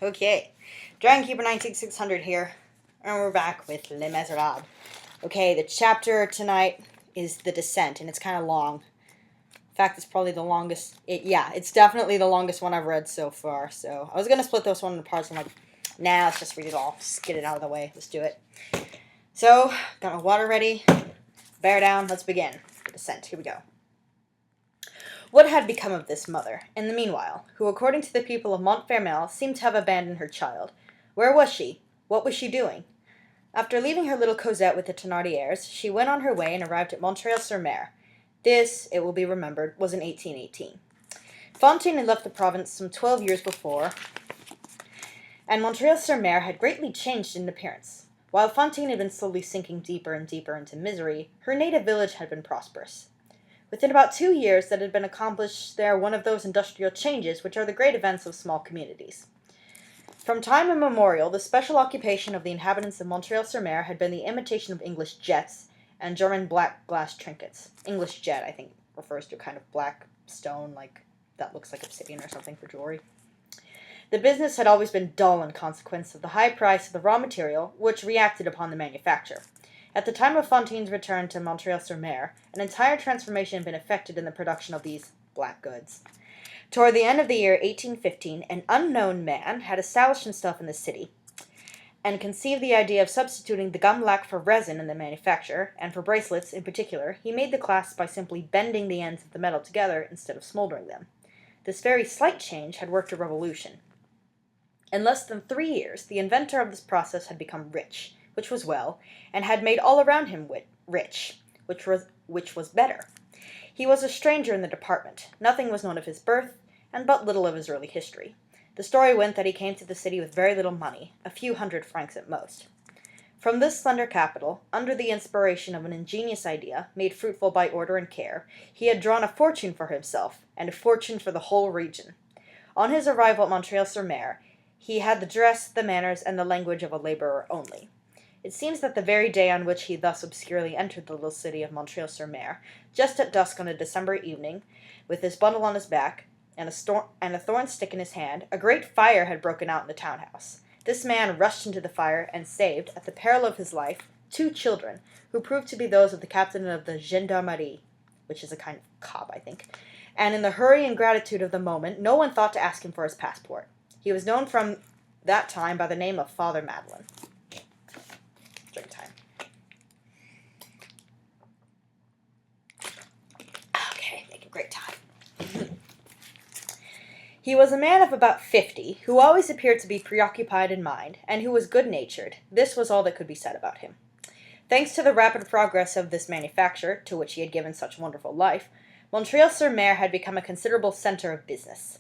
Okay, Dragonkeeper19600 here, and we're back with Les Miserables. Okay, the chapter tonight is The Descent, and it's kind of long. In fact, it's probably the longest. It's definitely the longest one I've read so far. So I was gonna split this one into parts. I'm like, nah, let's just read it all. Just get it out of the way. Let's do it. So, got my water ready. Bear down. Let's begin. The Descent. Here we go. What had become of this mother, in the meanwhile, who, according to the people of Montfermeil, seemed to have abandoned her child? Where was she? What was she doing? After leaving her little Cosette with the Thénardiers, she went on her way and arrived at Montreil Sur Mer. This, it will be remembered, was in 1818. Fantine had left the province some 12 years before, and Montreil Sur Mer had greatly changed in appearance. While Fantine had been slowly sinking deeper and deeper into misery, her native village had been prosperous. Within about 2 years that had been accomplished there one of those industrial changes which are the great events of small communities. From time immemorial, the special occupation of the inhabitants of Montreil Sur Mer had been the imitation of English jets and German black glass trinkets. English jet, I think, refers to a kind of black stone, like that looks like obsidian or something for jewelry. The business had always been dull in consequence of the high price of the raw material, which reacted upon the manufacture. At the time of Fantine's return to Montreil Sur Mer, an entire transformation had been effected in the production of these black goods. Toward the end of the year 1815, an unknown man had established himself in the city, and conceived the idea of substituting the gum lac for resin in the manufacture, and for bracelets in particular, he made the clasps by simply bending the ends of the metal together instead of smoldering them. This very slight change had worked a revolution. In less than 3 years, the inventor of this process had become rich, which was well, and had made all around him rich, which was better. He was a stranger in the department. Nothing was known of his birth, and but little of his early history. The story went that he came to the city with very little money, a few hundred francs at most. From this slender capital, under the inspiration of an ingenious idea, made fruitful by order and care, he had drawn a fortune for himself, and a fortune for the whole region. On his arrival at Montreil Sur Mer, he had the dress, the manners, and the language of a laborer only. It seems that the very day on which he thus obscurely entered the little city of Montreil Sur Mer, just at dusk on a December evening, with his bundle on his back, and a thorn stick in his hand, a great fire had broken out in the town-house. This man rushed into the fire, and saved, at the peril of his life, 2 children, who proved to be those of the captain of the gendarmerie, which is a kind of cop, I think, and in the hurry and gratitude of the moment, no one thought to ask him for his passport. He was known from that time by the name of Father Madeleine. Drink time. Okay, make a great time. He was a man of about 50, who always appeared to be preoccupied in mind, and who was good-natured. This was all that could be said about him. Thanks to the rapid progress of this manufacture, to which he had given such wonderful life, Montreil Sur Mer had become a considerable center of business.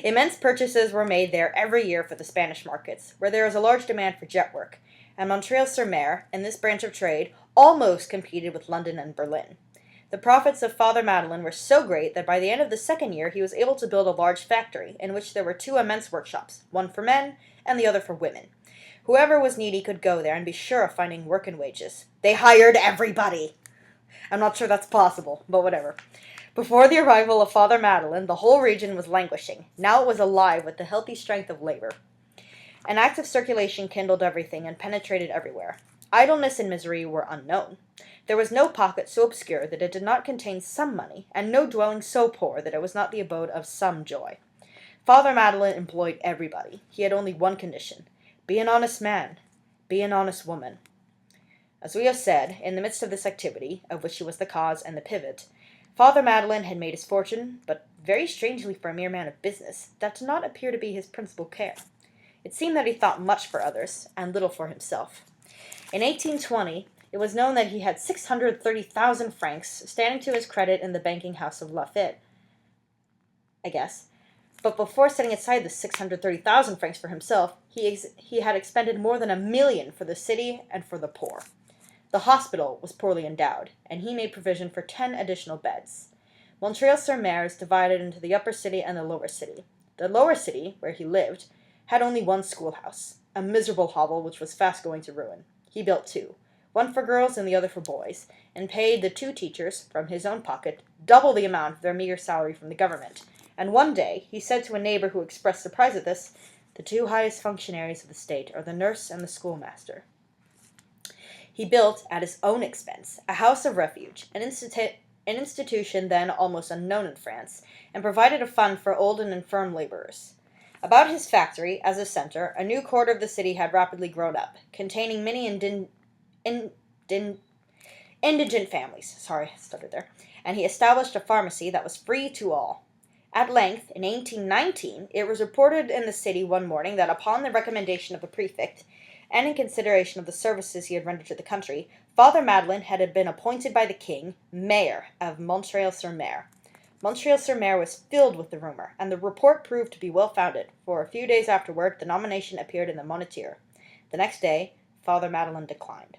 Immense purchases were made there every year for the Spanish markets, where there is a large demand for jet work, and Montreil Sur Mer, in this branch of trade, almost competed with London and Berlin. The profits of Father Madeleine were so great that by the end of the 2nd year he was able to build a large factory, in which there were 2 immense workshops, one for men and the other for women. Whoever was needy could go there and be sure of finding work and wages. They hired everybody! I'm not sure that's possible, but whatever. Before the arrival of Father Madeleine, the whole region was languishing. Now it was alive with the healthy strength of labor. An active circulation kindled everything and penetrated everywhere. Idleness and misery were unknown. There was no pocket so obscure that it did not contain some money, and no dwelling so poor that it was not the abode of some joy. Father Madeleine employed everybody. He had only one condition: be an honest man, be an honest woman. As we have said, in the midst of this activity, of which he was the cause and the pivot, Father Madeleine had made his fortune, but very strangely for a mere man of business, that did not appear to be his principal care. It seemed that he thought much for others, and little for himself. In 1820, it was known that he had 630,000 francs standing to his credit in the banking house of Lafayette, I guess. But before setting aside the 630,000 francs for himself, he had expended more than 1,000,000 for the city and for the poor. The hospital was poorly endowed, and he made provision for 10 additional beds. Montreil Sur Mer is divided into the upper city and the lower city. The lower city, where he lived, had only one schoolhouse, a miserable hovel which was fast going to ruin. He built 2, one for girls and the other for boys, and paid the 2 teachers, from his own pocket, double the amount of their meagre salary from the government, And one day he said to a neighbor who expressed surprise at this, "The two highest functionaries of the state are the nurse and the schoolmaster." He built, at his own expense, a house of refuge, an institution then almost unknown in France, and provided a fund for old and infirm laborers. About his factory, as a center, a new quarter of the city had rapidly grown up, containing many indigent families. Sorry, I stuttered there. And he established a pharmacy that was free to all. At length, in 1819, it was reported in the city one morning that upon the recommendation of the prefect, and in consideration of the services he had rendered to the country, Father Madeleine had been appointed by the king mayor of Montreil Sur Mer. Montreil Sur Mer was filled with the rumor, and the report proved to be well founded, for a few days afterward the nomination appeared in the Moniteur. The next day, Father Madeleine declined.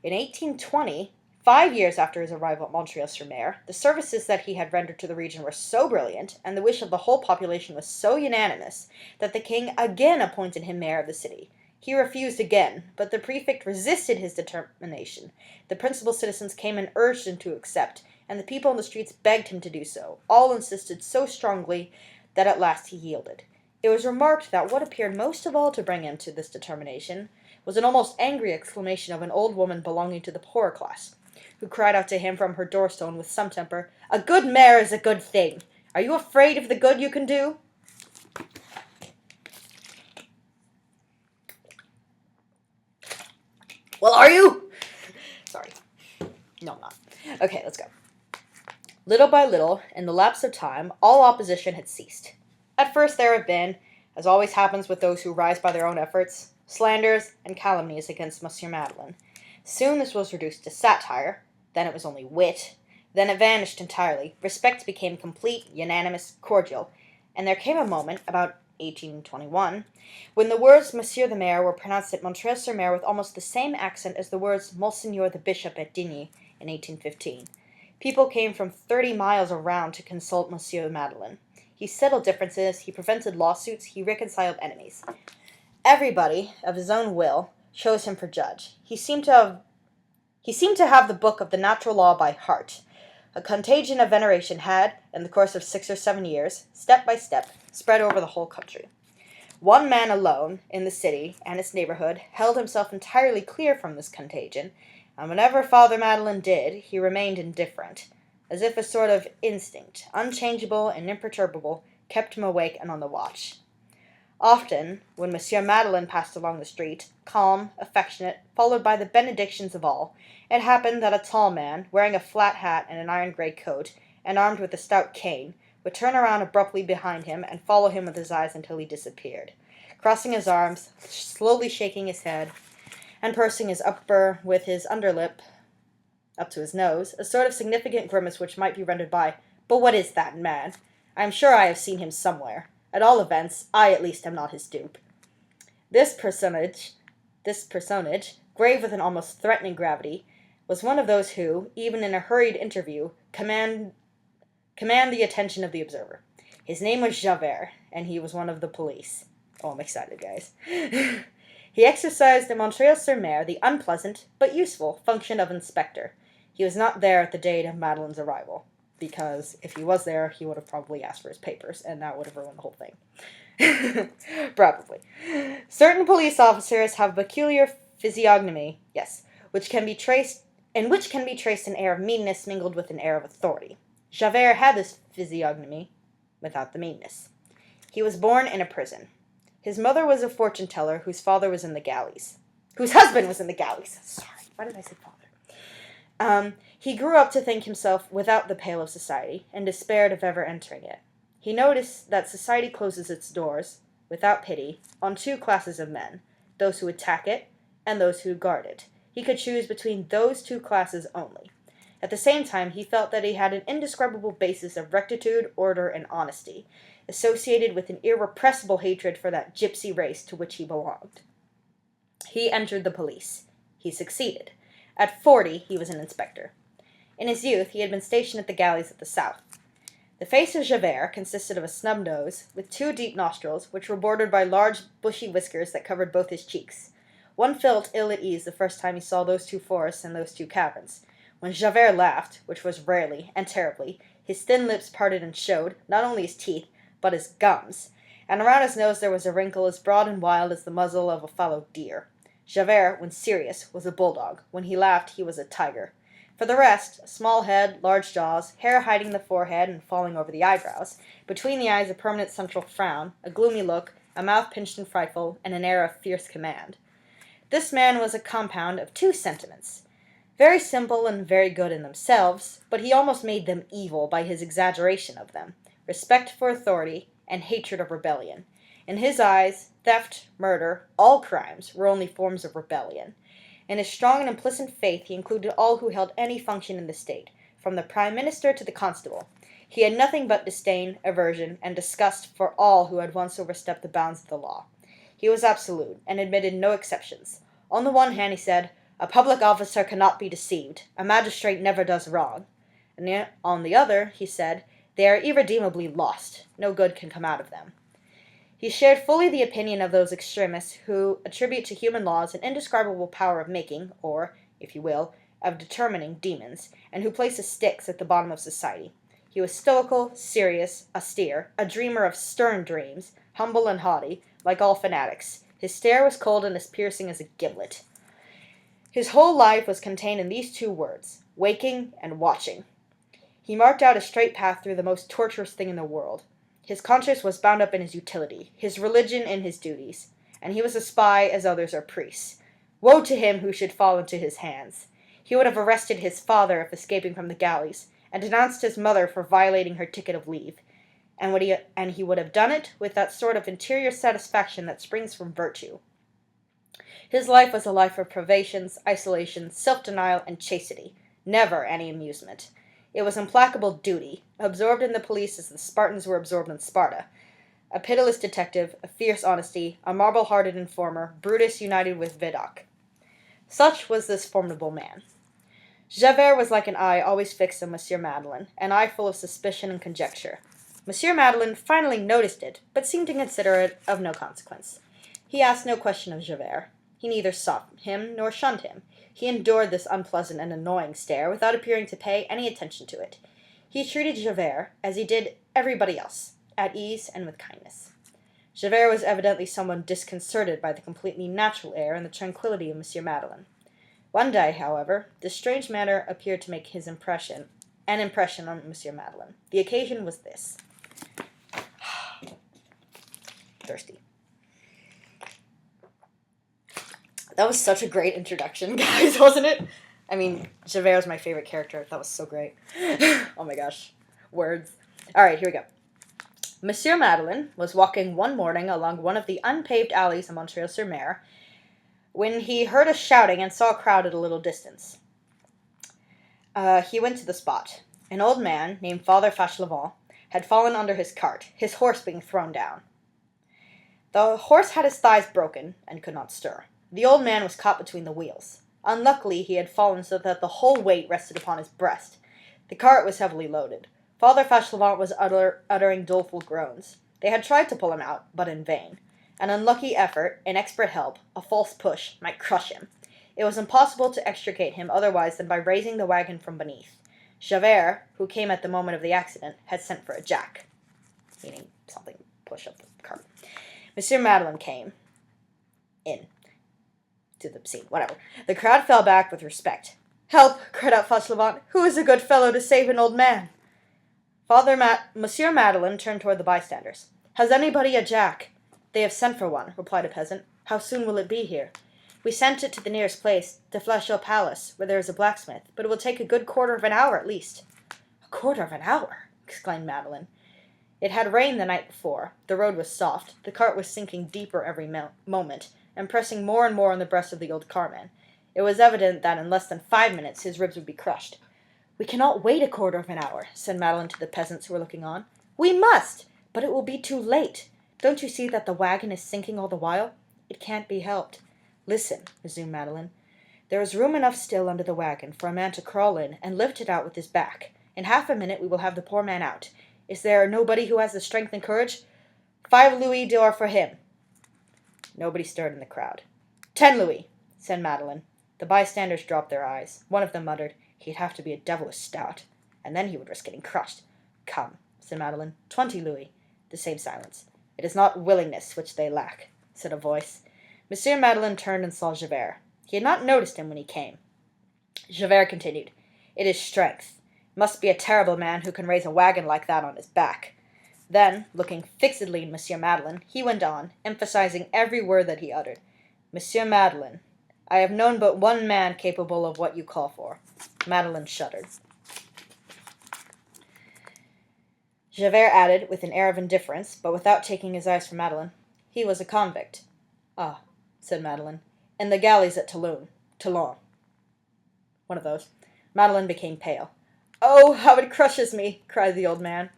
In 1820, 5 years after his arrival at Montreil Sur Mer, the services that he had rendered to the region were so brilliant, and the wish of the whole population was so unanimous, that the king again appointed him mayor of the city. He refused again, but the prefect resisted his determination. The principal citizens came and urged him to accept, and the people in the streets begged him to do so. All insisted so strongly that at last he yielded. It was remarked that what appeared most of all to bring him to this determination was an almost angry exclamation of an old woman belonging to the poorer class, who cried out to him from her doorstone with some temper, "A good mayor is a good thing. Are you afraid of the good you can do?" Well, are you? Sorry. No, I'm not. Okay, let's go. Little by little, in the lapse of time, all opposition had ceased. At first there had been, as always happens with those who rise by their own efforts, slanders and calumnies against Monsieur Madeleine. Soon this was reduced to satire, then it was only wit, then it vanished entirely, respect became complete, unanimous, cordial, and there came a moment, about 1821, when the words Monsieur the Mayor were pronounced at Montreal-sur-Mer with almost the same accent as the words Monseigneur the Bishop at Digne in 1815. People came from 30 miles around to consult Monsieur Madeleine. He settled differences, he prevented lawsuits, he reconciled enemies. Everybody, of his own will, chose him for judge. He seemed to have the book of the natural law by heart. A contagion of veneration had, in the course of 6 or 7 years, step by step, spread over the whole country. One man alone, in the city and its neighborhood, held himself entirely clear from this contagion, and whatever Father Madeleine did, he remained indifferent, as if a sort of instinct, unchangeable and imperturbable, kept him awake and on the watch. Often, when Monsieur Madeleine passed along the street, calm, affectionate, followed by the benedictions of all, it happened that a tall man, wearing a flat hat and an iron-gray coat, and armed with a stout cane, would turn around abruptly behind him and follow him with his eyes until he disappeared, crossing his arms, slowly shaking his head, and pursing his upper with his underlip up to his nose, a sort of significant grimace which might be rendered by, "But what is that man? I am sure I have seen him somewhere. At all events, I at least am not his dupe." This personage, grave with an almost threatening gravity, was one of those who, even in a hurried interview, command the attention of the observer. His name was Javert, and he was one of the police. Oh, I'm excited, guys. He exercised at Montreal-sur-Mer the unpleasant, but useful, function of inspector. He was not there at the date of Madeleine's arrival, because if he was there, he would have probably asked for his papers, and that would have ruined the whole thing. Probably. Certain police officers have peculiar physiognomy, yes, which can be traced an air of meanness mingled with an air of authority. Javert had this physiognomy, without the meanness. He was born in a prison. His mother was a fortune-teller whose father was in the galleys. Whose husband was in the galleys. Sorry, why did I say father? He grew up to think himself without the pale of society, and despaired of ever entering it. He noticed that society closes its doors, without pity, on two classes of men, those who attack it, and those who guard it. He could choose between those two classes only. At the same time, he felt that he had an indescribable basis of rectitude, order, and honesty, associated with an irrepressible hatred for that gypsy race to which he belonged. He entered the police. He succeeded. At 40, he was an inspector. In his youth, he had been stationed at the galleys at the south. The face of Javert consisted of a snub nose, with 2 deep nostrils, which were bordered by large, bushy whiskers that covered both his cheeks. One felt ill at ease the first time he saw those 2 forests and those 2 caverns. When Javert laughed, which was rarely and terribly, His thin lips parted and showed, not only his teeth, but his gums, and around his nose there was a wrinkle as broad and wild as the muzzle of a fallow deer. Javert, when serious, was a bulldog. When he laughed, he was a tiger. For the rest, a small head, large jaws, hair hiding the forehead and falling over the eyebrows, between the eyes a permanent central frown, a gloomy look, a mouth pinched and frightful, and an air of fierce command. This man was a compound of two sentiments, very simple and very good in themselves, but he almost made them evil by his exaggeration of them, respect for authority, and hatred of rebellion. In his eyes, theft, murder, all crimes were only forms of rebellion. In his strong and implicit faith he included all who held any function in the state, from the prime minister to the constable. He had nothing but disdain, aversion, and disgust for all who had once overstepped the bounds of the law. He was absolute, and admitted no exceptions. On the one hand, he said, "A public officer cannot be deceived. A magistrate never does wrong." And on the other, he said, "They are irredeemably lost. No good can come out of them." He shared fully the opinion of those extremists who attribute to human laws an indescribable power of making, or, if you will, of determining demons, and who place the sticks at the bottom of society. He was stoical, serious, austere, a dreamer of stern dreams, humble and haughty, like all fanatics. His stare was cold and as piercing as a giblet. His whole life was contained in these two words, waking and watching. He marked out a straight path through the most torturous thing in the world. His conscience was bound up in his utility, his religion in his duties, and he was a spy as others are priests. Woe to him who should fall into his hands! He would have arrested his father if escaping from the galleys, and denounced his mother for violating her ticket of leave, and he would have done it with that sort of interior satisfaction that springs from virtue. His life was a life of privations, isolation, self-denial, and chastity, never any amusement. It was implacable duty, absorbed in the police as the Spartans were absorbed in Sparta. A pitiless detective, a fierce honesty, a marble-hearted informer, Brutus united with Vidocq. Such was this formidable man. Javert was like an eye always fixed on Monsieur Madeleine, an eye full of suspicion and conjecture. Monsieur Madeleine finally noticed it, but seemed to consider it of no consequence. He asked no question of Javert. He neither sought him nor shunned him. He endured this unpleasant and annoying stare without appearing to pay any attention to it. He treated Javert, as he did everybody else, at ease and with kindness. Javert was evidently someone disconcerted by the completely natural air and the tranquillity of Monsieur Madeleine. One day, however, this strange manner appeared to make an impression on Monsieur Madeleine. The occasion was this. Thirsty. That was such a great introduction, guys, wasn't it? I mean, Javert was my favorite character. That was so great. Oh my gosh. Words. Alright, here we go. Monsieur Madeleine was walking one morning along one of the unpaved alleys of Montreil Sur Mer when he heard a shouting and saw a crowd at a little distance. He went to the spot. An old man, named Father Fauchelevent, had fallen under his cart, his horse being thrown down. The horse had his thighs broken and could not stir. The old man was caught between the wheels. Unluckily, he had fallen so that the whole weight rested upon his breast. The cart was heavily loaded. Father Fauchelevent was uttering doleful groans. They had tried to pull him out, but in vain. An unlucky effort, inexpert help, a false push, might crush him. It was impossible to extricate him otherwise than by raising the wagon from beneath. Javert, who came at the moment of the accident, had sent for a jack, meaning something to push up the cart. Monsieur Madeleine came in to the scene, whatever. The crowd fell back with respect. "Help!" cried out Fauchelevent. "Who is a good fellow to save an old man?" Monsieur Madeleine turned toward the bystanders. "Has anybody a jack?" "They have sent for one," replied a peasant. "How soon will it be here?" "We sent it to the nearest place, to Flachot Palace, where there is a blacksmith, but it will take a good quarter of an hour at least." "A quarter of an hour!" exclaimed Madeleine. It had rained the night before. The road was soft. The cart was sinking deeper every moment, and pressing more and more on the breast of the old carman. It was evident that in less than 5 minutes his ribs would be crushed. "We cannot wait a quarter of an hour," said Madeleine to the peasants who were looking on. "We must! But it will be too late. Don't you see that the wagon is sinking all the while? It can't be helped." "Listen," resumed Madeleine. "There is room enough still under the wagon for a man to crawl in and lift it out with his back. In half a minute we will have the poor man out. Is there nobody who has the strength and courage? 5 louis d'or for him." Nobody stirred in the crowd. 10 louis, said Madeleine. The bystanders dropped their eyes. One of them muttered, "He'd have to be a devilish stout, and then he would risk getting crushed." Come, said Madeleine. 20 louis. The same silence. It is not willingness which they lack, said a voice. Monsieur Madeleine turned and saw Javert. He had not noticed him when he came. Javert continued. It is strength. It must be a terrible man who can raise a wagon like that on his back. Then, looking fixedly at Monsieur Madeleine, he went on, emphasizing every word that he uttered. Monsieur Madeleine, I have known but one man capable of what you call for. Madeleine shuddered. Javert added, with an air of indifference, but without taking his eyes from Madeleine, he was a convict. Ah, said Madeleine, in the galleys at Toulon. One of those. Madeleine became pale. Oh, how it crushes me, cried the old man.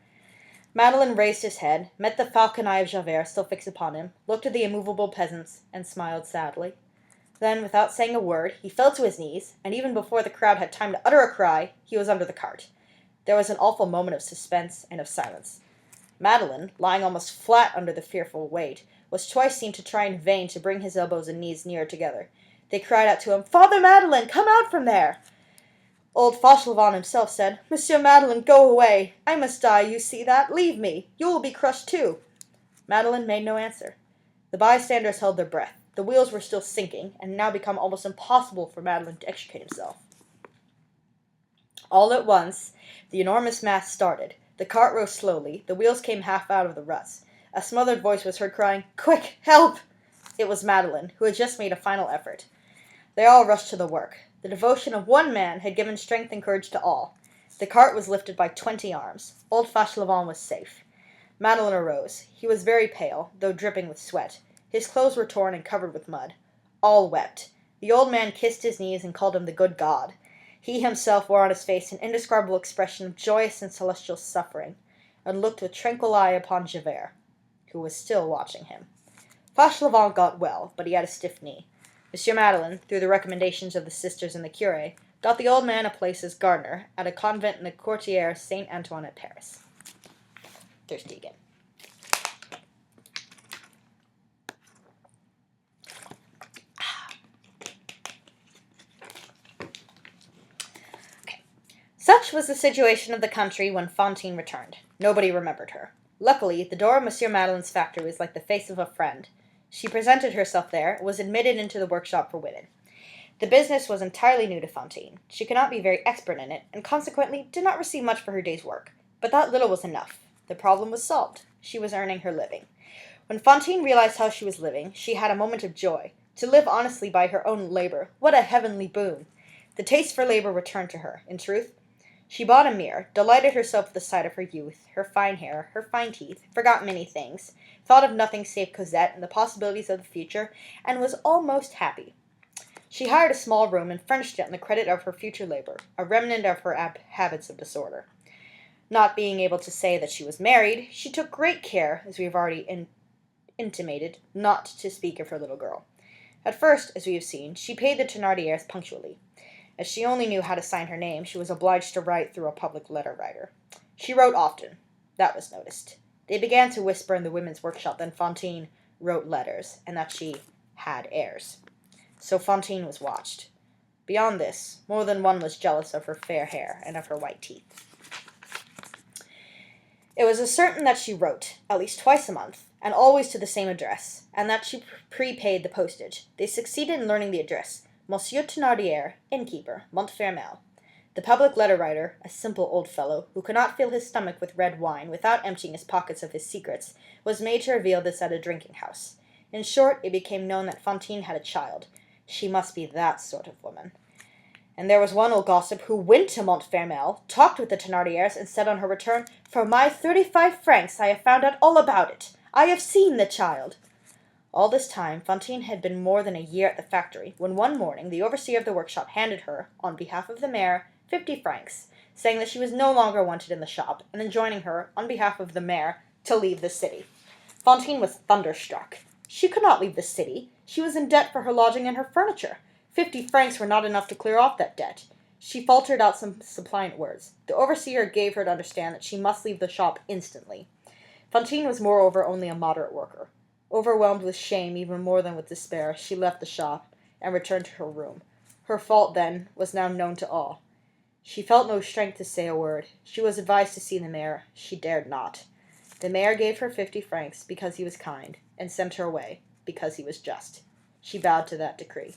Madeleine raised his head, met the falcon eye of Javert still fixed upon him, looked at the immovable peasants, and smiled sadly. Then, without saying a word, he fell to his knees, and even before the crowd had time to utter a cry, he was under the cart. There was an awful moment of suspense and of silence. Madeleine, lying almost flat under the fearful weight, was twice seen to try in vain to bring his elbows and knees nearer together. They cried out to him, Father Madeleine, come out from there! Old Fauchelevent himself said, Monsieur Madeleine, go away. I must die, you see that? Leave me. You will be crushed too. Madeleine made no answer. The bystanders held their breath. The wheels were still sinking, and now become almost impossible for Madeleine to extricate himself. All at once, the enormous mass started. The cart rose slowly. The wheels came half out of the ruts. A smothered voice was heard crying, Quick, help! It was Madeleine, who had just made a final effort. They all rushed to the work. The devotion of one man had given strength and courage to all. The cart was lifted by 20 arms. Old Fauchelevent was safe. Madeleine arose. He was very pale, though dripping with sweat. His clothes were torn and covered with mud. All wept. The old man kissed his knees and called him the good God. He himself wore on his face an indescribable expression of joyous and celestial suffering, and looked with tranquil eye upon Javert, who was still watching him. Fauchelevent got well, but he had a stiff knee. Monsieur Madeleine, through the recommendations of the sisters and the curé, got the old man a place as gardener at a convent in the Quartier Saint Antoine at Paris. Thirsty again. Okay. Such was the situation of the country when Fantine returned. Nobody remembered her. Luckily, the door of Monsieur Madeleine's factory was like the face of a friend. She presented herself there, and was admitted into the workshop for women. The business was entirely new to Fantine. She could not be very expert in it, and consequently did not receive much for her day's work. But that little was enough. The problem was solved. She was earning her living. When Fantine realized how she was living, she had a moment of joy. To live honestly by her own labor, what a heavenly boon! The taste for labor returned to her, in truth. She bought a mirror, delighted herself with the sight of her youth, her fine hair, her fine teeth, forgot many things, thought of nothing save Cosette and the possibilities of the future, and was almost happy. She hired a small room and furnished it on the credit of her future labor, a remnant of her habits of disorder. Not being able to say that she was married, she took great care, as we have already intimated, not to speak of her little girl. At first, as we have seen, she paid the Thénardiers punctually. As she only knew how to sign her name, she was obliged to write through a public letter writer. She wrote often. That was noticed. They began to whisper in the women's workshop that Fantine wrote letters, and that she had heirs. So Fantine was watched. Beyond this, more than one was jealous of her fair hair and of her white teeth. It was certain that she wrote, at least twice a month, and always to the same address, and that she prepaid the postage. They succeeded in learning the address. Monsieur Thénardier, innkeeper, Montfermeil. The public letter writer, a simple old fellow, who could not fill his stomach with red wine without emptying his pockets of his secrets, was made to reveal this at a drinking-house. In short, it became known that Fantine had a child. She must be that sort of woman. And there was one old gossip who went to Montfermeil, talked with the Thénardiers, and said on her return, For my 35 francs I have found out all about it. I have seen the child. All this time, Fantine had been more than a year at the factory, when one morning the overseer of the workshop handed her, on behalf of the mayor, 50 francs, saying that she was no longer wanted in the shop, and enjoining her, on behalf of the mayor, to leave the city. Fantine was thunderstruck. She could not leave the city. She was in debt for her lodging and her furniture. 50 francs were not enough to clear off that debt. She faltered out some suppliant words. The overseer gave her to understand that she must leave the shop instantly. Fantine was moreover only a moderate worker. Overwhelmed with shame even more than with despair, she left the shop and returned to her room. Her fault, then, was now known to all. She felt no strength to say a word. She was advised to see the mayor. She dared not. The mayor gave her 50 francs because he was kind, and sent her away because he was just. She bowed to that decree.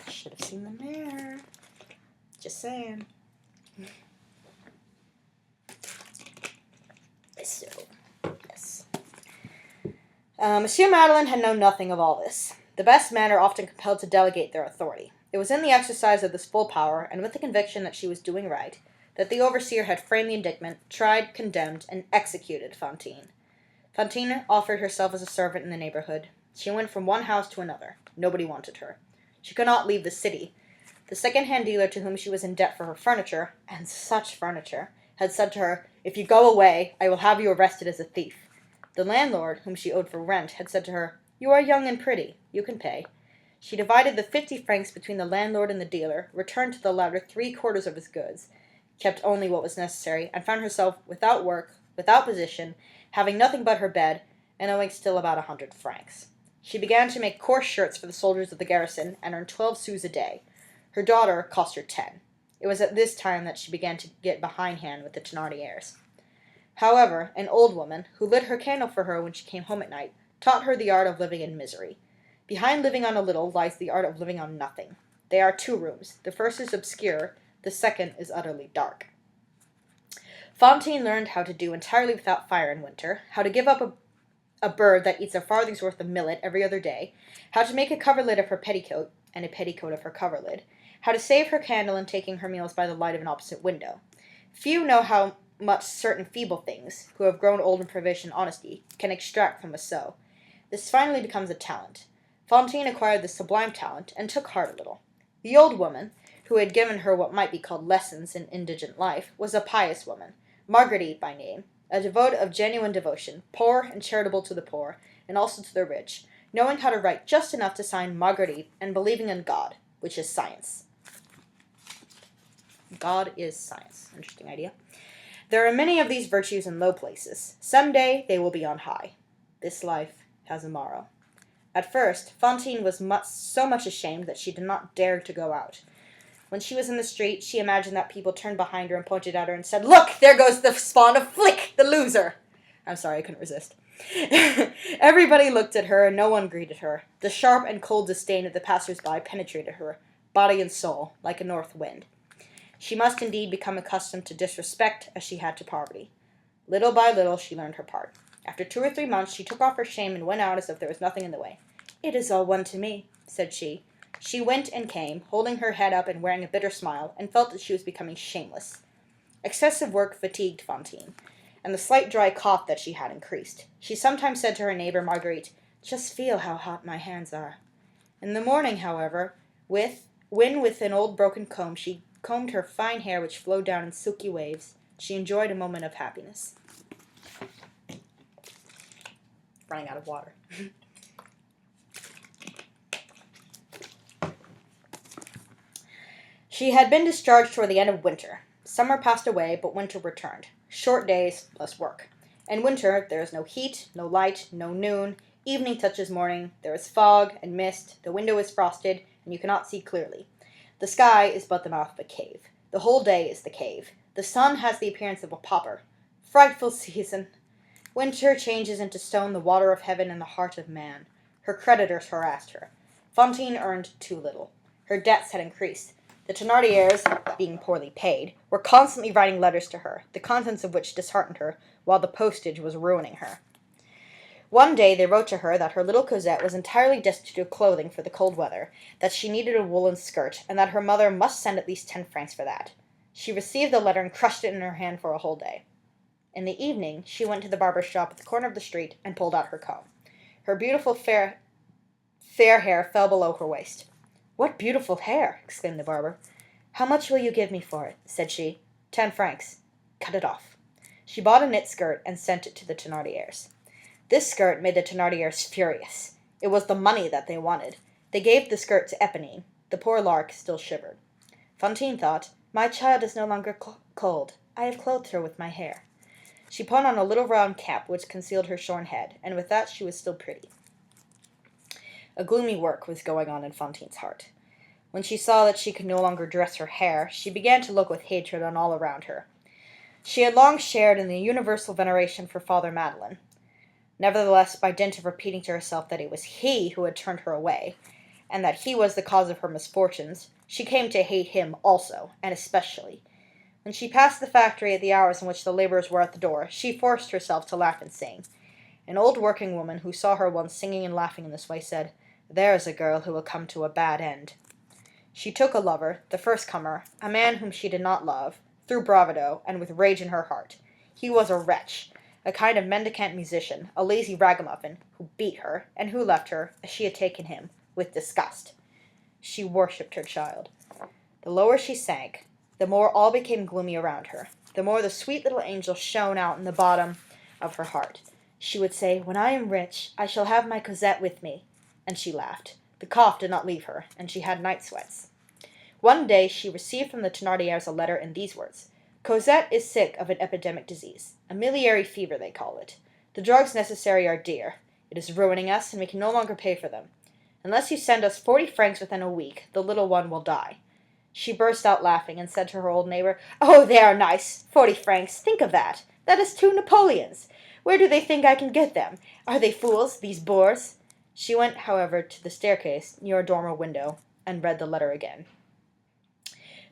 Should have seen the mayor. Just saying. So, yes. Monsieur Madeleine had known nothing of all this. The best men are often compelled to delegate their authority. It was in the exercise of this full power, and with the conviction that she was doing right, that the overseer had framed the indictment, tried, condemned, and executed Fantine. Fantine offered herself as a servant in the neighborhood. She went from one house to another. Nobody wanted her. She could not leave the city. The second-hand dealer to whom she was in debt for her furniture, and such furniture, had said to her, "If you go away, I will have you arrested as a thief." The landlord, whom she owed for rent, had said to her, "You are young and pretty. You can pay." She divided the 50 francs between the landlord and the dealer, returned to the latter 3/4 of his goods, kept only what was necessary, and found herself without work, without position, having nothing but her bed, and owing still about 100 francs. She began to make coarse shirts for the soldiers of the garrison, and earned 12 sous a day. Her daughter cost her 10. It was at this time that she began to get behindhand with the Thénardiers. However, an old woman, who lit her candle for her when she came home at night, taught her the art of living in misery. Behind living on a little lies the art of living on nothing. There are 2 rooms. The first is obscure, the second is utterly dark. Fantine learned how to do entirely without fire in winter, how to give up a bird that eats a farthing's worth of millet every other day, how to make a coverlid of her petticoat, and a petticoat of her coverlid, how to save her candle in taking her meals by the light of an opposite window. Few know how much certain feeble things, who have grown old in privation and honesty, can extract from a sow. This finally becomes a talent. Fantine acquired this sublime talent, and took heart a little. The old woman, who had given her what might be called lessons in indigent life, was a pious woman, Marguerite by name, a devote of genuine devotion, poor and charitable to the poor, and also to the rich, knowing how to write just enough to sign Marguerite, and believing in God, which is science. God is science. Interesting idea. There are many of these virtues in low places. Some day they will be on high. This life has a morrow. At first, Fantine was so much ashamed that she did not dare to go out. When she was in the street, she imagined that people turned behind her and pointed at her and said, "Look, there goes the spawn of Flick, the loser." I'm sorry, I couldn't resist. Everybody looked at her, and no one greeted her. The sharp and cold disdain of the passers-by penetrated her, body and soul, like a north wind. She must indeed become accustomed to disrespect as she had to poverty. Little by little she learned her part. After 2 or 3 months she took off her shame and went out as if there was nothing in the way. "It is all one to me," said she. She went and came, holding her head up and wearing a bitter smile, and felt that she was becoming shameless. Excessive work fatigued Fantine, and the slight dry cough that she had increased. She sometimes said to her neighbor Marguerite, "Just feel how hot my hands are." In the morning, however, when with an old broken comb she combed her fine hair which flowed down in silky waves, she enjoyed a moment of happiness. Running out of water. She had been discharged toward the end of winter. Summer passed away, but winter returned. Short days, less work. In winter, there is no heat, no light, no noon. Evening touches morning. There is fog and mist. The window is frosted, and you cannot see clearly. The sky is but the mouth of a cave. The whole day is the cave. The sun has the appearance of a pauper. Frightful season! Winter changes into stone the water of heaven and the heart of man. Her creditors harassed her. Fantine earned too little. Her debts had increased. The Thénardiers, being poorly paid, were constantly writing letters to her, the contents of which disheartened her, while the postage was ruining her. One day they wrote to her that her little Cosette was entirely destitute of clothing for the cold weather, that she needed a woolen skirt, and that her mother must send at least 10 francs for that. She received the letter and crushed it in her hand for a whole day. In the evening she went to the barber's shop at the corner of the street and pulled out her comb. Her beautiful fair hair fell below her waist. "What beautiful hair!" exclaimed the barber. "How much will you give me for it?" said she. 10 francs. "Cut it off." She bought a knit skirt and sent it to the Thénardiers. This skirt made the Thénardiers furious. It was the money that they wanted. They gave the skirt to Éponine. The poor lark still shivered. Fantine thought, "My child is no longer cold. I have clothed her with my hair." She put on a little round cap which concealed her shorn head, and with that she was still pretty. A gloomy work was going on in Fantine's heart. When she saw that she could no longer dress her hair, she began to look with hatred on all around her. She had long shared in the universal veneration for Father Madeleine. Nevertheless, by dint of repeating to herself that it was he who had turned her away, and that he was the cause of her misfortunes, she came to hate him also, and especially. When she passed the factory at the hours in which the laborers were at the door, she forced herself to laugh and sing. An old working woman who saw her once singing and laughing in this way said, "There is a girl who will come to a bad end." She took a lover, the first comer, a man whom she did not love, through bravado, and with rage in her heart. He was a wretch, a kind of mendicant musician, a lazy ragamuffin, who beat her, and who left her, as she had taken him, with disgust. She worshipped her child. The lower she sank, the more all became gloomy around her, the more the sweet little angel shone out in the bottom of her heart. She would say, "When I am rich, I shall have my Cosette with me," and she laughed. The cough did not leave her, and she had night sweats. One day she received from the Thénardiers a letter in these words: "Cosette is sick of an epidemic disease. A miliary fever, they call it. The drugs necessary are dear. It is ruining us, and we can no longer pay for them. Unless you send us 40 francs within a week, the little one will die." She burst out laughing, and said to her old neighbor, "Oh, they are nice! 40 francs! Think of that! That is 2 Napoleons! Where do they think I can get them? Are they fools, these boors?" She went, however, to the staircase, near a dormer window, and read the letter again.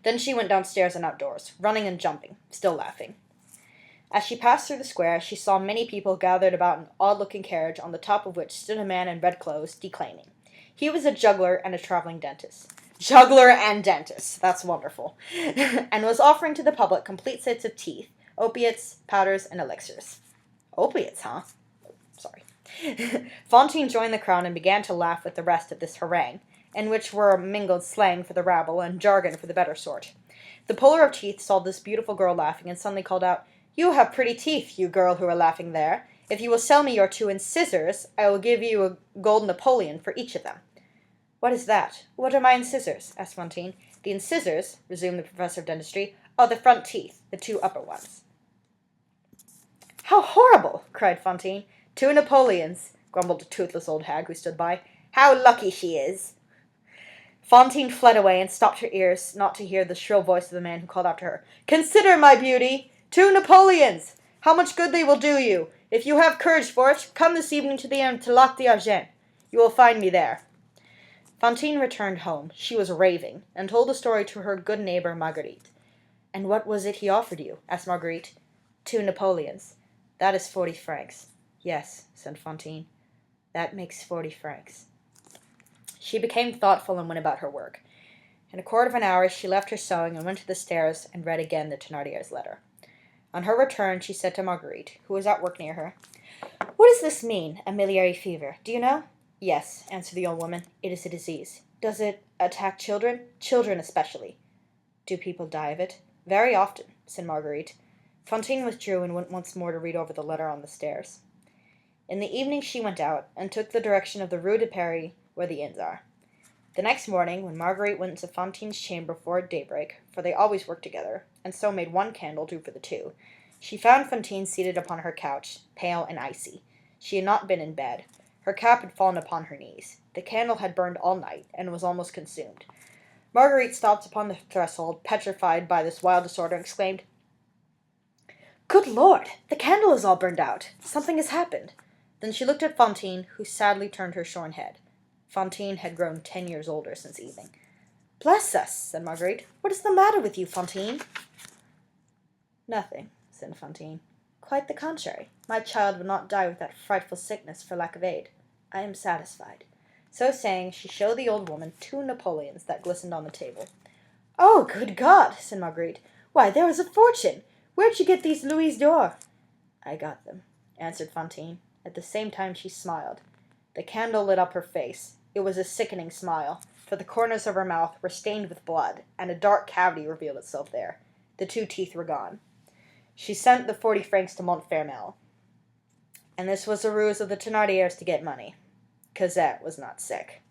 Then she went downstairs and outdoors, running and jumping, still laughing. As she passed through the square, she saw many people gathered about an odd-looking carriage, on the top of which stood a man in red clothes, declaiming. He was a juggler and a traveling dentist. Juggler and dentist, that's wonderful. And was offering to the public complete sets of teeth, opiates, powders, and elixirs. Opiates, huh? Sorry. Fantine joined the crowd and began to laugh with the rest at this harangue, in which were mingled slang for the rabble and jargon for the better sort. The puller of teeth saw this beautiful girl laughing, and suddenly called out, "You have pretty teeth, you girl who are laughing there. If you will sell me your 2 incisors, I will give you a gold Napoleon for each of them." "What is that? What are my incisors?" asked Fantine. "The incisors," resumed the professor of dentistry, "are the front teeth, the 2 upper ones." "How horrible!" cried Fantine. "2 Napoleons," grumbled a toothless old hag who stood by. "How lucky she is!" Fantine fled away and stopped her ears not to hear the shrill voice of the man who called after her, "Consider, my beauty! 2 Napoleons! How much good they will do you! If you have courage for it, come this evening to the Lac d'Argent. You will find me there." Fantine returned home. She was raving, and told the story to her good neighbor Marguerite. "And what was it he offered you?" asked Marguerite. 2 Napoleons. That is 40 francs. "Yes," said Fantine. "That makes 40 francs." She became thoughtful and went about her work. In a quarter of an hour she left her sewing and went to the stairs and read again the Thénardiers' letter. On her return she said to Marguerite, who was at work near her, "What does this mean, a miliary fever? Do you know?" "Yes," answered the old woman. "It is a disease." "Does it attack children?" "Children especially." "Do people die of it?" "Very often," said Marguerite. Fantine withdrew and went once more to read over the letter on the stairs. In the evening she went out, and took the direction of the Rue de Paris, where the inns are. The next morning, when Marguerite went into Fantine's chamber before daybreak, for they always worked together, and so made one candle do for the 2, she found Fantine seated upon her couch, pale and icy. She had not been in bed. Her cap had fallen upon her knees. The candle had burned all night, and was almost consumed. Marguerite stopped upon the threshold, petrified by this wild disorder, and exclaimed, "Good Lord! The candle is all burned out! Something has happened!" Then she looked at Fantine, who sadly turned her shorn head. Fantine had grown 10 years older since evening. "Bless us!" said Marguerite. "What is the matter with you, Fantine?" "Nothing," said Fantine. "Quite the contrary. My child will not die with that frightful sickness for lack of aid. I am satisfied." So saying, she showed the old woman 2 Napoleons that glistened on the table. "Oh, good God!" said Marguerite. "Why, there is a fortune! Where'd you get these louis d'or?" "I got them," answered Fantine. At the same time she smiled. The candle lit up her face. It was a sickening smile, for the corners of her mouth were stained with blood, and a dark cavity revealed itself there. The 2 teeth were gone. She sent the 40 francs to Montfermeil. And this was a ruse of the Thénardiers to get money. Cosette was not sick.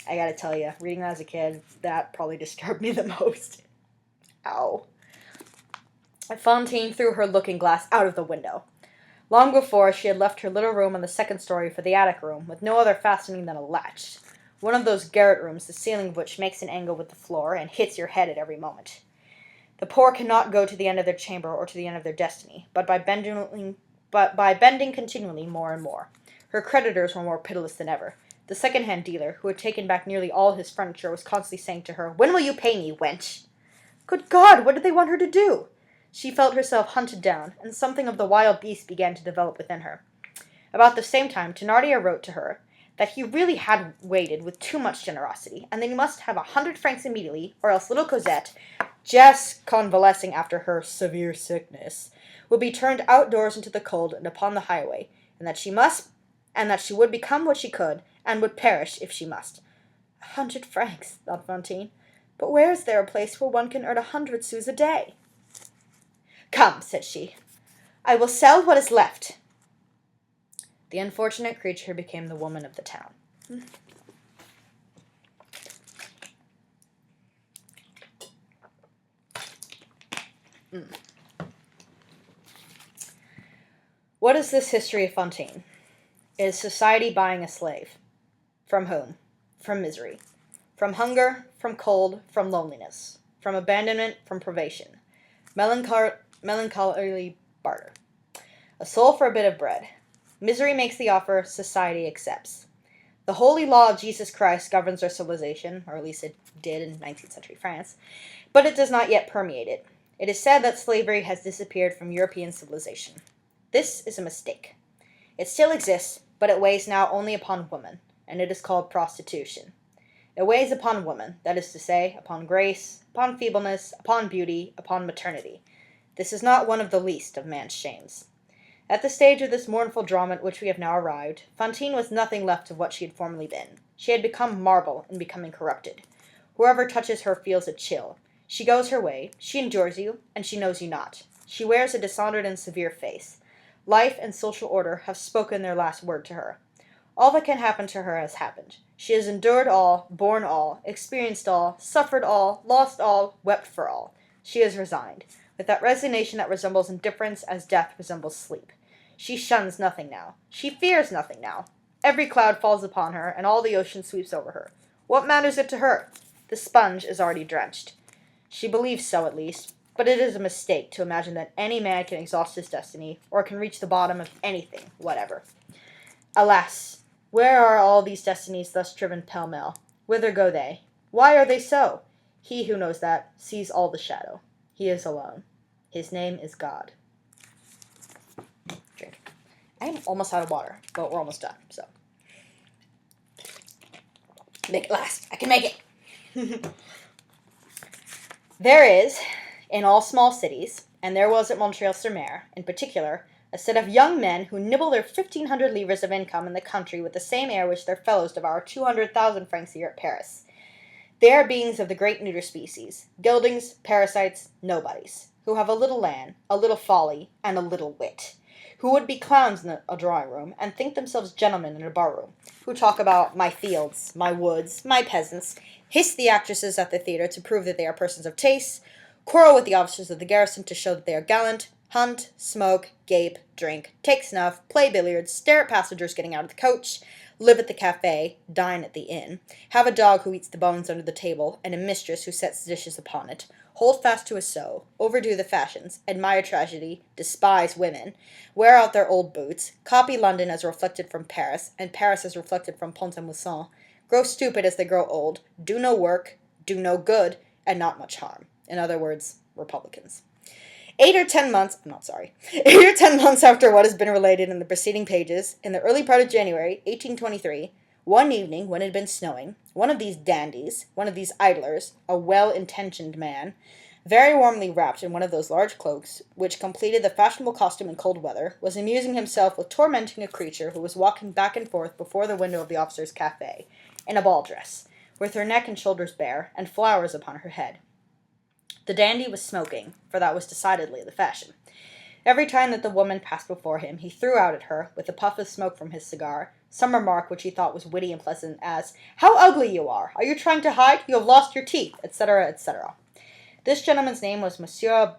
I gotta tell you, reading that as a kid, that probably disturbed me the most. Ow. Fantine threw her looking-glass out of the window. Long before, she had left her little room on the second story for the attic room, with no other fastening than a latch. One of those garret rooms, the ceiling of which makes an angle with the floor and hits your head at every moment. The poor cannot go to the end of their chamber or to the end of their destiny, but by bending continually more and more. Her creditors were more pitiless than ever. The second-hand dealer, who had taken back nearly all his furniture, was constantly saying to her, "When will you pay me, wench?" Good God, what did they want her to do? She felt herself hunted down, and something of the wild beast began to develop within her. About the same time, Thénardier wrote to her that he really had waited with too much generosity, and that he must have 100 francs immediately, or else little Cosette, just convalescing after her severe sickness, would be turned outdoors into the cold and upon the highway, and that she would become what she could, and would perish if she must. 100 francs, thought Fantine. But where is there a place where one can earn 100 sous a day? Come, said she, I will sell what is left. The unfortunate creature became the woman of the town. What is this history of Fantine? It is society buying a slave. From whom? From misery. From hunger, from cold, from loneliness. From abandonment, from privation. Melancholy barter. A soul for a bit of bread. Misery makes the offer, society accepts. The holy law of Jesus Christ governs our civilization, or at least it did in 19th century France, but it does not yet permeate it. It is said that slavery has disappeared from European civilization. This is a mistake. It still exists, but it weighs now only upon woman, and it is called prostitution. It weighs upon woman, that is to say, upon grace, upon feebleness, upon beauty, upon maternity. This is not one of the least of man's shames. At the stage of this mournful drama at which we have now arrived, Fantine was nothing left of what she had formerly been. She had become marble in becoming corrupted. Whoever touches her feels a chill. She goes her way, she endures you, and she knows you not. She wears a dishonored and severe face. Life and social order have spoken their last word to her. All that can happen to her has happened. She has endured all, borne all, experienced all, suffered all, lost all, wept for all. She is resigned, with that resignation that resembles indifference as death resembles sleep. She shuns nothing now. She fears nothing now. Every cloud falls upon her, and all the ocean sweeps over her. What matters it to her? The sponge is already drenched. She believes so, at least, but it is a mistake to imagine that any man can exhaust his destiny, or can reach the bottom of anything whatever. Alas! Where are all these destinies thus driven pell-mell? Whither go they? Why are they so? He who knows that sees all the shadow. He is alone. His name is God. Drink. I am almost out of water, but we're almost done, so. Make it last. I can make it. There is, in all small cities, and there was at Montreil Sur Mer, in particular, a set of young men who nibble their 1,500 livres of income in the country with the same air which their fellows devour 200,000 francs a year at Paris. They are beings of the great neuter species, geldings, parasites, nobodies, who have a little land, a little folly, and a little wit, who would be clowns in a drawing-room and think themselves gentlemen in a bar-room, who talk about my fields, my woods, my peasants, hiss the actresses at the theatre to prove that they are persons of taste, quarrel with the officers of the garrison to show that they are gallant, hunt, smoke, gape, drink, take snuff, play billiards, stare at passengers getting out of the coach, live at the cafe, dine at the inn, have a dog who eats the bones under the table, and a mistress who sets dishes upon it, hold fast to a sew, overdo the fashions, admire tragedy, despise women, wear out their old boots, copy London as reflected from Paris, and Paris as reflected from Pont-à-Mousson, grow stupid as they grow old, do no work, do no good, and not much harm. In other words, Republicans. 8 or 10 months after what has been related in the preceding pages, in the early part of January, 1823, one evening when it had been snowing, one of these dandies, one of these idlers, a well-intentioned man, very warmly wrapped in one of those large cloaks which completed the fashionable costume in cold weather, was amusing himself with tormenting a creature who was walking back and forth before the window of the officer's cafe, in a ball dress, with her neck and shoulders bare, and flowers upon her head. The dandy was smoking, for that was decidedly the fashion. Every time that the woman passed before him, he threw out at her, with a puff of smoke from his cigar, some remark which he thought was witty and pleasant, as, "How ugly you are! Are you trying to hide? You have lost your teeth," etc., etc. This gentleman's name was Monsieur...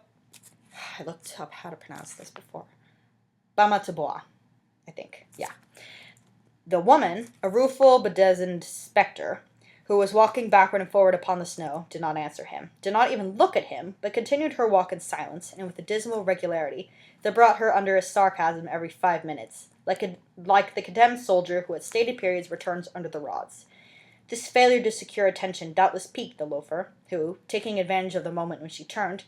I looked up how to pronounce this before. Bamatabois, I think. Yeah. The woman, a rueful, bedizened spectre, who was walking backward and forward upon the snow, did not answer him, did not even look at him, but continued her walk in silence, and with a dismal regularity that brought her under a sarcasm every 5 minutes, like the condemned soldier who at stated periods returns under the rods. This failure to secure attention doubtless piqued the loafer, who, taking advantage of the moment when she turned,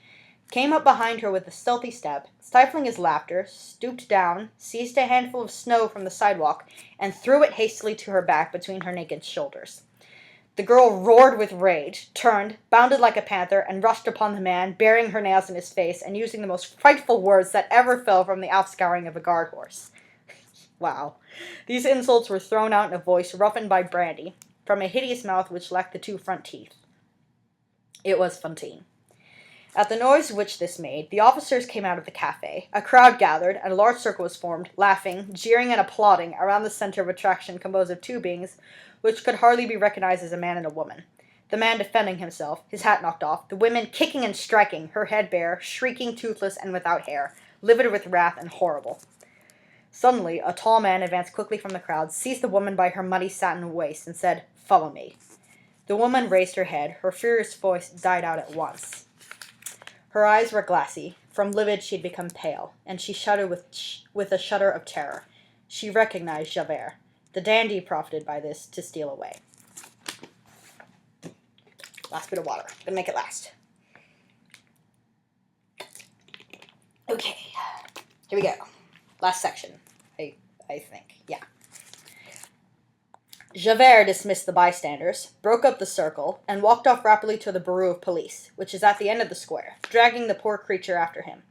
came up behind her with a stealthy step, stifling his laughter, stooped down, seized a handful of snow from the sidewalk, and threw it hastily to her back between her naked shoulders. The girl roared with rage, turned, bounded like a panther, and rushed upon the man, burying her nails in his face and using the most frightful words that ever fell from the outscouring of a guard horse. Wow. These insults were thrown out in a voice roughened by brandy, from a hideous mouth which lacked the 2 front teeth. It was Fantine. At the noise which this made, the officers came out of the cafe. A crowd gathered, and a large circle was formed, laughing, jeering, and applauding around the center of attraction composed of 2 beings which could hardly be recognized as a man and a woman. The man defending himself, his hat knocked off, the women kicking and striking, her head bare, shrieking, toothless, and without hair, livid with wrath and horrible. Suddenly, a tall man advanced quickly from the crowd, seized the woman by her muddy satin waist, and said, "Follow me." The woman raised her head. Her furious voice died out at once. Her eyes were glassy. From livid she had become pale, and she shuddered with a shudder of terror. She recognized Javert. The dandy profited by this to steal away. Last bit of water. Gonna make it last. Okay. Here we go. Last section. I think. Yeah. Javert dismissed the bystanders, broke up the circle, and walked off rapidly to the bureau of police, which is at the end of the square, dragging the poor creature after him.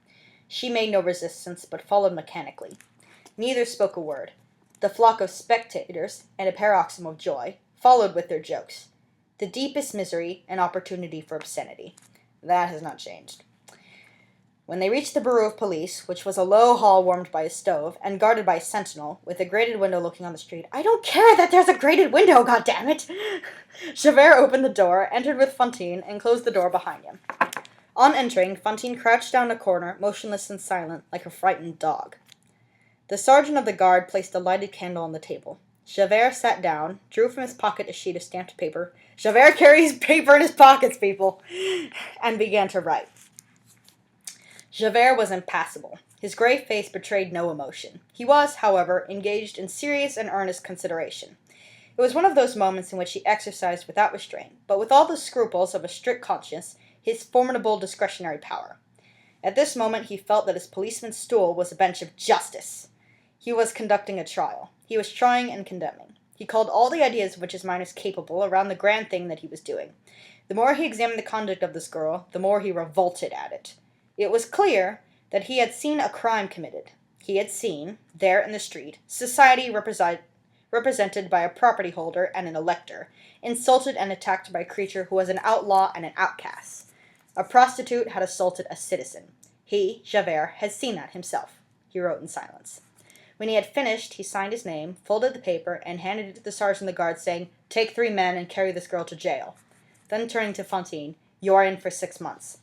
She made no resistance, but followed mechanically. Neither spoke a word. The flock of spectators, and a paroxysm of joy, followed with their jokes. The deepest misery, an opportunity for obscenity. That has not changed. When they reached the bureau of police, which was a low hall warmed by a stove, and guarded by a sentinel, with a grated window looking on the street, "I don't care that there's a grated window, goddammit!" Javert opened the door, entered with Fantine, and closed the door behind him. On entering, Fantine crouched down in a corner, motionless and silent, like a frightened dog. The sergeant of the guard placed a lighted candle on the table. Javert sat down, drew from his pocket a sheet of stamped paper. Javert carries paper in his pockets, people! And began to write. Javert was impassible. His grey face betrayed no emotion. He was, however, engaged in serious and earnest consideration. It was one of those moments in which he exercised without restraint, but with all the scruples of a strict conscience, his formidable discretionary power. At this moment he felt that his policeman's stool was a bench of justice. He was conducting a trial. He was trying and condemning. He called all the ideas of which his mind was capable around the grand thing that he was doing. The more he examined the conduct of this girl, the more he revolted at it. It was clear that he had seen a crime committed. He had seen, there in the street, society represented by a property holder and an elector, insulted and attacked by a creature who was an outlaw and an outcast. A prostitute had assaulted a citizen. He, Javert, had seen that himself. He wrote in silence. When he had finished, he signed his name, folded the paper, and handed it to the sergeant of the guard, saying, "Take 3 men and carry this girl to jail." Then turning to Fantine, "You are in for 6 months."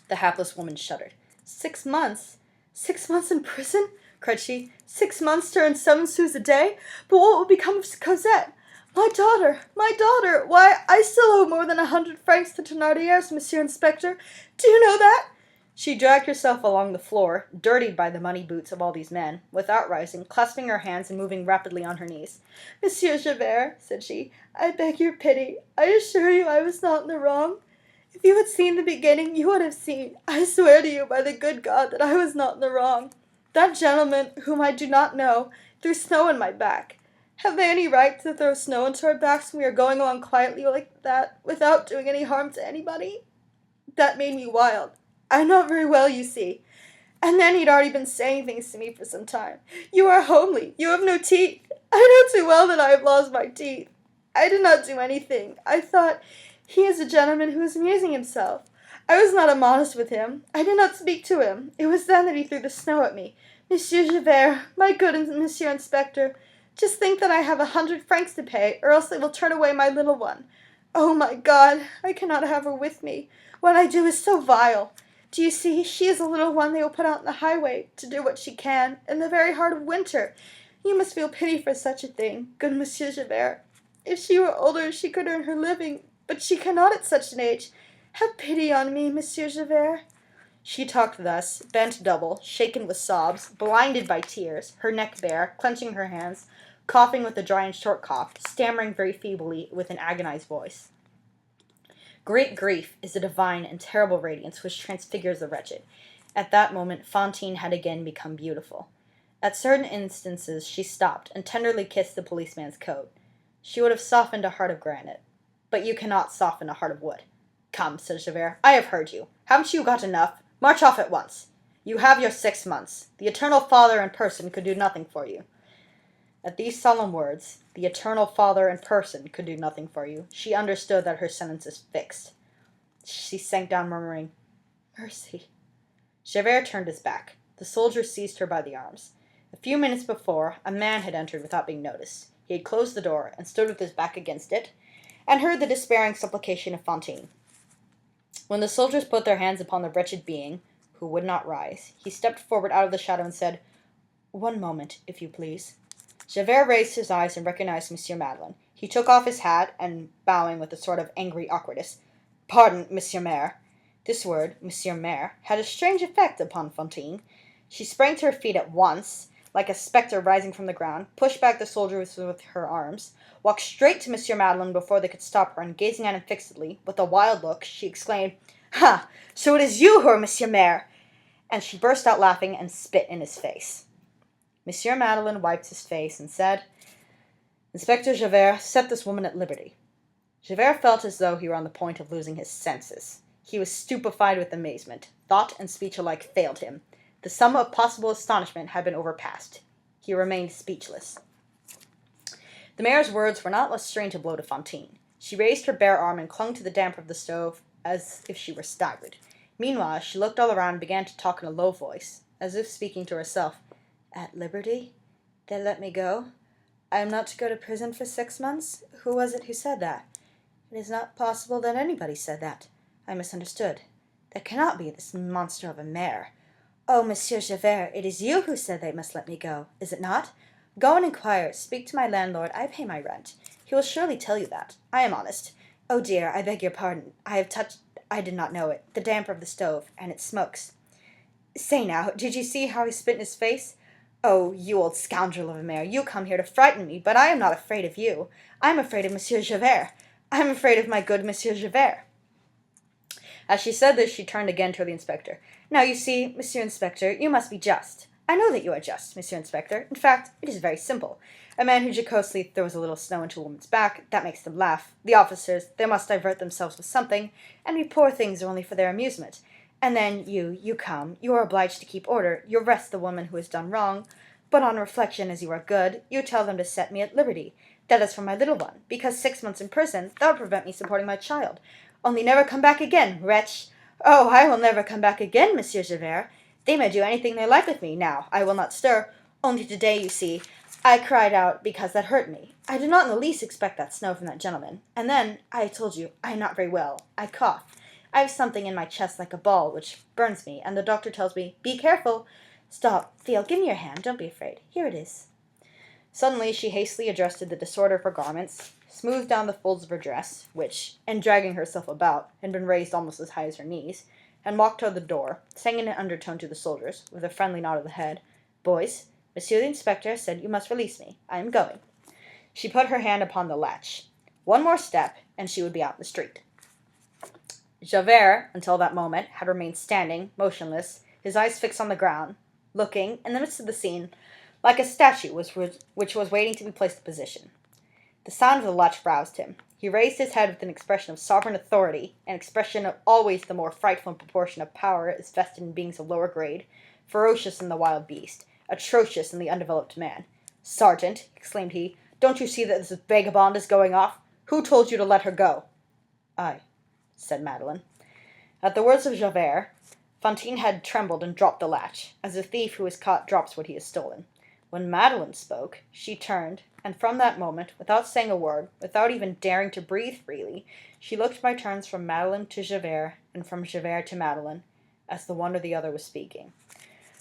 The hapless woman shuddered. 6 months? 6 months in prison? Cried she. 6 months to earn 7 sous a day? But what will become of Cosette? My daughter! My daughter! Why, I still owe more than 100 francs to Thénardier's, Monsieur Inspector. Do you know that? She dragged herself along the floor, dirtied by the muddy boots of all these men, without rising, clasping her hands and moving rapidly on her knees. "Monsieur Javert," said she, "I beg your pity. I assure you I was not in the wrong. If you had seen the beginning, you would have seen, I swear to you by the good God, that I was not in the wrong. That gentleman, whom I do not know, threw snow on my back. Have they any right to throw snow into our backs when we are going along quietly like that, without doing any harm to anybody? That made me wild. I'm not very well, you see. And then he'd already been saying things to me for some time. You are homely. You have no teeth. I know too well that I have lost my teeth. I did not do anything. I thought, he is a gentleman who is amusing himself. I was not immodest with him. I did not speak to him. It was then that he threw the snow at me. Monsieur Javert, my good Monsieur Inspector, just think that I have 100 francs to pay, or else they will turn away my little one. Oh, my God, I cannot have her with me. What I do is so vile. Do you see, she is a little one they will put out on the highway to do what she can, in the very heart of winter. You must feel pity for such a thing, good Monsieur Javert. If she were older, she could earn her living, but she cannot at such an age. Have pity on me, Monsieur Javert." She talked thus, bent double, shaken with sobs, blinded by tears, her neck bare, clenching her hands, coughing with a dry and short cough, stammering very feebly with an agonized voice. Great grief is a divine and terrible radiance which transfigures the wretched. At that moment Fantine had again become beautiful. At certain instances she stopped and tenderly kissed the policeman's coat. She would have softened a heart of granite. But you cannot soften a heart of wood. "Come," said Javert, "I have heard you. Haven't you got enough? March off at once. You have your 6 months. The Eternal Father in person could do nothing for you." At these solemn words, "The Eternal Father in person could do nothing for you," she understood that her sentence is fixed. She sank down, murmuring, "Mercy." Javert turned his back. The soldier seized her by the arms. A few minutes before, a man had entered without being noticed. He had closed the door and stood with his back against it, and heard the despairing supplication of Fantine. When the soldiers put their hands upon the wretched being, who would not rise, he stepped forward out of the shadow and said, "One moment, if you please." Javert raised his eyes and recognized Monsieur Madeleine. He took off his hat, and bowing with a sort of angry awkwardness, "Pardon, Monsieur Maire." This word, Monsieur Maire, had a strange effect upon Fantine. She sprang to her feet at once, like a spectre rising from the ground, pushed back the soldiers with her arms, walked straight to Monsieur Madeleine before they could stop her, and gazing at him fixedly, with a wild look, she exclaimed, "Ha! So it is you who are Monsieur Maire!" And she burst out laughing and spit in his face. Monsieur Madeleine wiped his face and said, "Inspector Javert, set this woman at liberty." Javert felt as though he were on the point of losing his senses. He was stupefied with amazement. Thought and speech alike failed him. The sum of possible astonishment had been overpassed. He remained speechless. The mayor's words were not less strange a blow to Fantine. She raised her bare arm and clung to the damper of the stove as if she were staggered. Meanwhile, she looked all around and began to talk in a low voice, as if speaking to herself. "At liberty? They let me go? I am not to go to prison for 6 months? Who was it who said that? It is not possible that anybody said that. I misunderstood. That cannot be this monster of a mayor. Oh, Monsieur Javert, it is you who said they must let me go, is it not? Go and inquire. Speak to my landlord. I pay my rent. He will surely tell you that. I am honest. Oh dear, I beg your pardon. I did not know it, the damper of the stove, and it smokes. Say now, did you see how he spit in his face? Oh, you old scoundrel of a mayor, you come here to frighten me, but I am not afraid of you. I am afraid of Monsieur Javert. I am afraid of my good Monsieur Javert." As she said this, she turned again toward the inspector. "Now, you see, Monsieur Inspector, you must be just. I know that you are just, Monsieur Inspector. In fact, it is very simple. A man who jocosely throws a little snow into a woman's back, that makes them laugh. The officers, they must divert themselves with something, and we poor things are only for their amusement. And then you come, you are obliged to keep order, you arrest the woman who has done wrong, but on reflection, as you are good, you tell them to set me at liberty. That is for my little one, because 6 months in prison, that would prevent me supporting my child. Only never come back again, wretch! Oh, I will never come back again, Monsieur Javert. They may do anything they like with me, now, I will not stir. Only today, you see, I cried out because that hurt me. I did not in the least expect that snow from that gentleman. And then, I told you, I am not very well. I cough. I have something in my chest like a ball, which burns me, and the doctor tells me, 'Be careful.' Stop, Theo, give me your hand, don't be afraid. Here it is." Suddenly she hastily adjusted the disorder of her garments, smoothed down the folds of her dress, which, in dragging herself about, had been raised almost as high as her knees, and walked toward the door, saying in an undertone to the soldiers, with a friendly nod of the head, "Boys, Monsieur the Inspector said you must release me. I am going." She put her hand upon the latch. One more step, and she would be out in the street. Javert, until that moment, had remained standing, motionless, his eyes fixed on the ground, looking, in the midst of the scene, like a statue which was waiting to be placed in position. The sound of the latch roused him. He raised his head with an expression of sovereign authority, an expression of always the more frightful in proportion of power is vested in beings of lower grade, ferocious in the wild beast, atrocious in the undeveloped man. "Sergeant," exclaimed he, "don't you see that this vagabond is going off? Who told you to let her go?" "I," said Madeleine. At the words of Javert, Fantine had trembled and dropped the latch, as a thief who is caught drops what he has stolen. When Madeleine spoke, she turned, and from that moment, without saying a word, without even daring to breathe freely, she looked by turns from Madeleine to Javert, and from Javert to Madeleine, as the one or the other was speaking.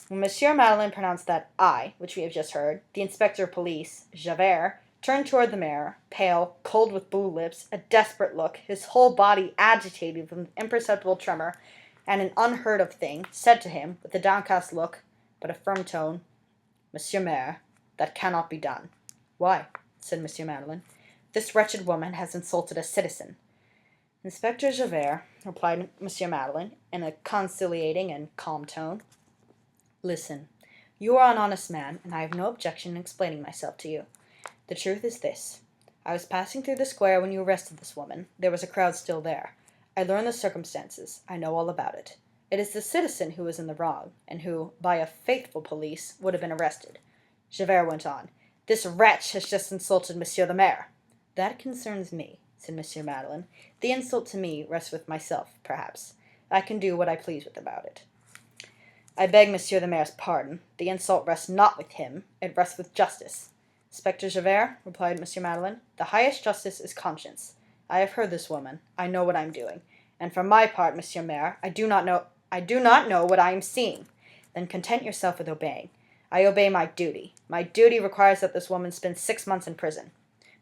When Monsieur Madeleine pronounced that I, which we have just heard, the inspector of police, Javert, turned toward the mayor, pale, cold with blue lips, a desperate look, his whole body agitated with an imperceptible tremor, and an unheard-of thing, said to him, with a downcast look, but a firm tone, Monsieur Mayor, that cannot be done. Why? Said Monsieur Madeleine. This wretched woman has insulted a citizen. Inspector Javert, replied Monsieur Madeleine, in a conciliating and calm tone. Listen, you are an honest man, and I have no objection in explaining myself to you. The truth is this. I was passing through the square when you arrested this woman. There was a crowd still there. I learned the circumstances. I know all about it. It is the citizen who is in the wrong, and who, by a faithful police, would have been arrested. Javert went on. This wretch has just insulted Monsieur the Mayor. That concerns me, said Monsieur Madeleine. The insult to me rests with myself, perhaps. I can do what I please with about it. I beg Monsieur the Mayor's pardon. The insult rests not with him. It rests with justice. Inspector Javert, replied Monsieur Madeleine, the highest justice is conscience. I have heard this woman. I know what I am doing. And for my part, Monsieur Mayor, I do not know what I am seeing. Then content yourself with obeying. I obey my duty. My duty requires that this woman spend 6 months in prison.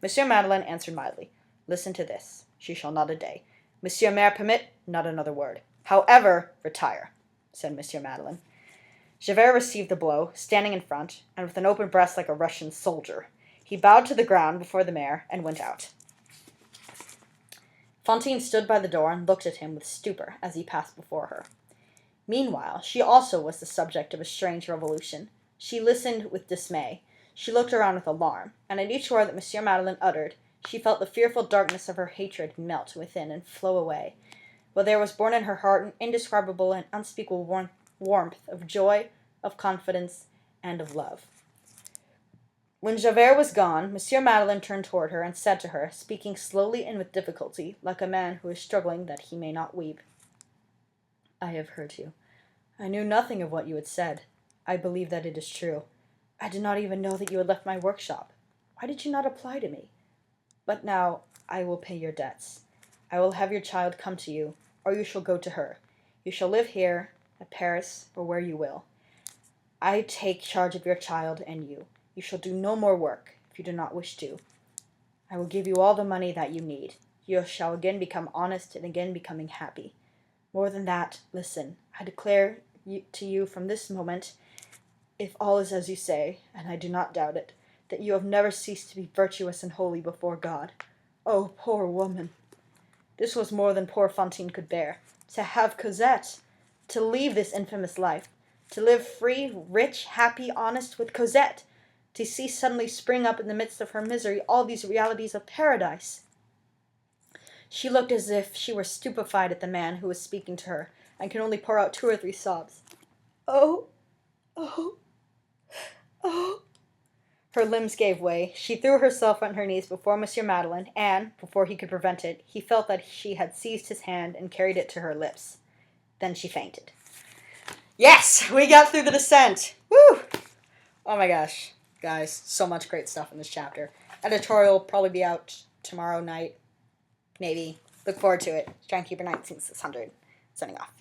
Monsieur Madeleine answered mildly. Listen to this. She shall not a day. Monsieur Mayor permit, not another word. However, retire, said Monsieur Madeleine. Javert received the blow, standing in front, and with an open breast like a Russian soldier. He bowed to the ground before the mayor and went out. Fantine stood by the door and looked at him with stupor as he passed before her. Meanwhile, she also was the subject of a strange revolution. She listened with dismay. She looked around with alarm, and at each word that Monsieur Madeleine uttered, she felt the fearful darkness of her hatred melt within and flow away, while there was born in her heart an indescribable and unspeakable warmth of joy, of confidence, and of love. When Javert was gone, Monsieur Madeleine turned toward her and said to her, speaking slowly and with difficulty, like a man who is struggling that he may not weep, I have heard you. I knew nothing of what you had said. I believe that it is true. I did not even know that you had left my workshop. Why did you not apply to me? But now I will pay your debts. I will have your child come to you, or you shall go to her. You shall live here, at Paris, or where you will. I take charge of your child and you. You shall do no more work, if you do not wish to. I will give you all the money that you need. You shall again become honest and again becoming happy. More than that, listen, I declare to you from this moment, if all is as you say, and I do not doubt it, that you have never ceased to be virtuous and holy before God. Oh, poor woman! This was more than poor Fantine could bear. To have Cosette! To leave this infamous life! To live free, rich, happy, honest with Cosette! To see suddenly spring up in the midst of her misery all these realities of paradise! She looked as if she were stupefied at the man who was speaking to her, and could only pour out 2 or 3 sobs. Oh, oh, oh. Her limbs gave way. She threw herself on her knees before Monsieur Madeleine, and, before he could prevent it, he felt that she had seized his hand and carried it to her lips. Then she fainted. Yes, we got through the descent. Woo! Oh my gosh, guys, so much great stuff in this chapter. Editorial will probably be out tomorrow night. Maybe. Look forward to it. Dragonkeeper19600. Signing off.